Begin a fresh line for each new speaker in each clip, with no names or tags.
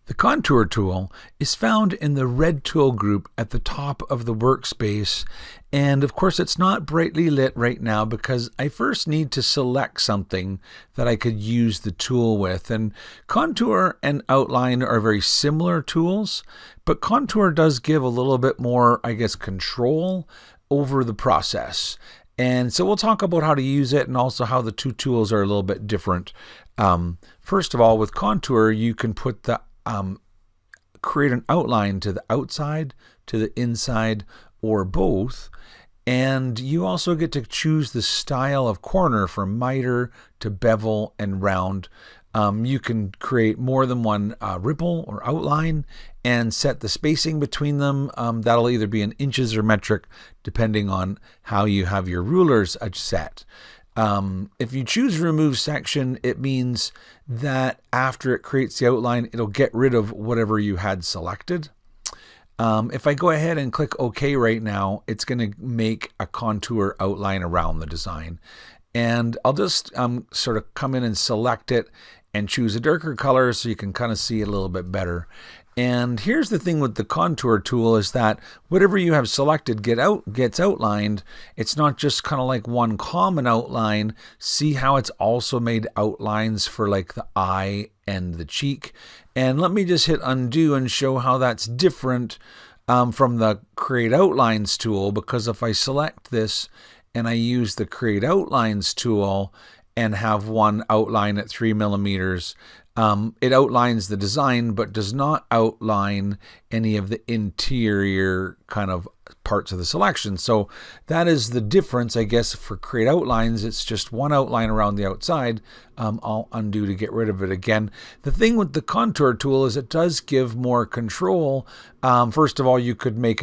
The contour tool is found in the red tool group at the top of the workspace, and of course it's not brightly lit right now because I first need to select something that I could use the tool with. And contour and outline are very similar tools, but contour does give a little bit more, I guess, control over the process. And so we'll talk about how to use it and also how the two tools are a little bit different. First of all, with contour, you can put the create an outline to the outside, to the inside, or both. And you also get to choose the style of corner from miter to bevel and round. You can create more than one ripple or outline and set the spacing between them. That'll either be in inches or metric, depending on how you have your rulers set. If you choose remove section, it means that after it creates the outline, it'll get rid of whatever you had selected. If I go ahead and click OK right now, it's going to make a contour outline around the design. And I'll just sort of come in and select it and choose a darker color so you can kind of see it a little bit better. And here's the thing with the contour tool is that whatever you have selected gets outlined. It's not just kind of like one common outline. See how it's also made outlines for like the eye and the cheek. And let me just hit undo and show how that's different from the create outlines tool, because if I select this and I use the create outlines tool and have one outline at 3 millimeters, it outlines the design but does not outline any of the interior kind of parts of the selection. So that is the difference, I guess, for create outlines. It's just one outline around the outside. I'll undo to get rid of it again. The thing with the contour tool is it does give more control. First of all, you could make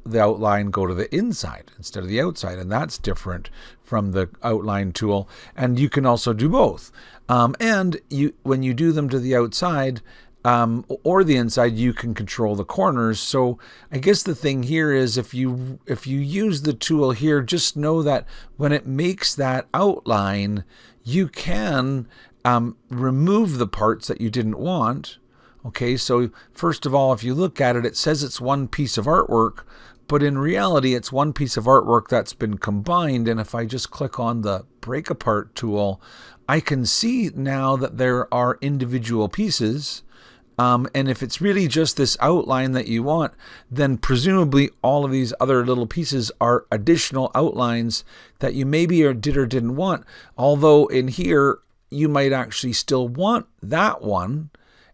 the outline go to the inside instead of the outside, and that's different from the outline tool. And you can also do both. And when you do them to the outside or the inside, you can control the corners. So I guess the thing here is if you use the tool here, just know that when it makes that outline, you can remove the parts that you didn't want. Okay, so first of all, if you look at it, it says it's one piece of artwork, but in reality, it's one piece of artwork that's been combined. And if I just click on the break apart tool, I can see now that there are individual pieces. And if it's really just this outline that you want, then presumably all of these other little pieces are additional outlines that you maybe did or didn't want. Although in here, you might actually still want that one.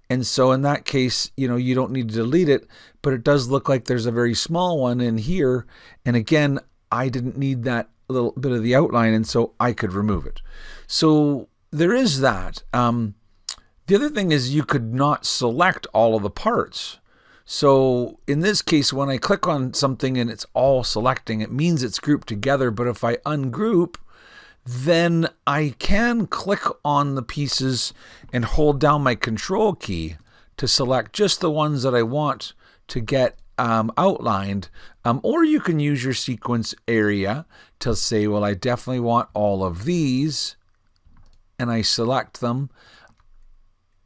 And so in that case, you don't need to delete it, but it does look like there's a very small one in here. And again, I didn't need that little bit of the outline, and so I could remove it. So there is that. The other thing is you could not select all of the parts. So in this case, when I click on something and it's all selecting, it means it's grouped together. But if I ungroup, then I can click on the pieces and hold down my control key to select just the ones that I want to get outlined. Or you can use your sequence area to say, well, I definitely want all of these, and I select them.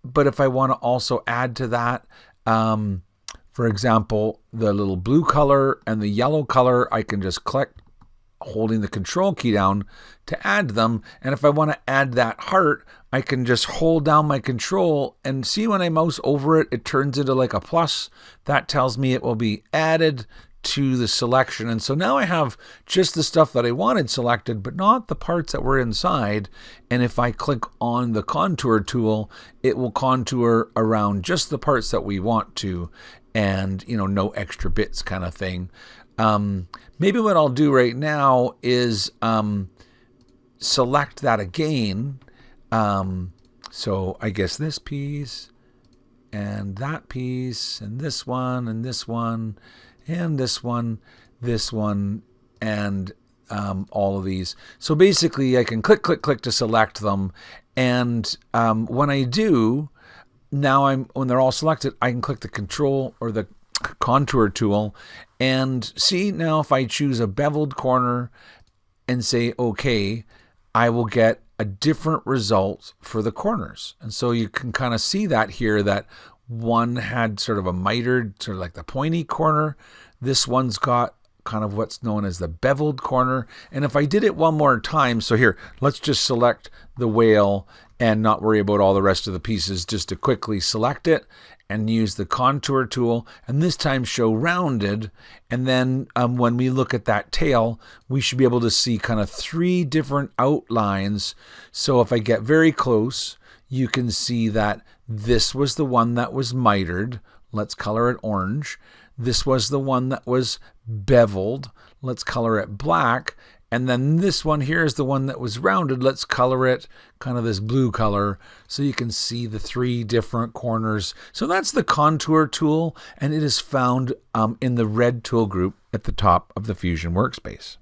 But if I want to also add to that, for example, the little blue color and the yellow color, I can just click holding the control key down to add them. And if I want to add that heart, I can just hold down my control and see when I mouse over it, it turns into like a plus. That tells me it will be added to the selection. And so now I have just the stuff that I wanted selected, but not the parts that were inside. And if I click on the contour tool, it will contour around just the parts that we want to, and no extra bits kind of thing. Maybe what I'll do right now is select that again. So I guess this piece and that piece and this one and this one and this one, and all of these. So basically I can click to select them. And when I do, now when they're all selected, I can click the control or the contour tool and see now if I choose a beveled corner and say OK, I will get a different result for the corners. And so you can kind of see that here, that One had sort of a mitered, sort of like the pointy corner. This one's got kind of what's known as the beveled corner. And if I did it one more time, so here, let's just select the whale and not worry about all the rest of the pieces, just to quickly select it and use the contour tool, and this time show rounded. And then when we look at that tail, we should be able to see kind of 3 different outlines. So if I get very close, you can see that this was the one that was mitered. Let's color it orange. This was the one that was beveled. Let's color it black. And then this one here is the one that was rounded. Let's color it kind of this blue color so you can see the 3 different corners. So that's the contour tool, and it is found in the red tool group at the top of the Fusion workspace.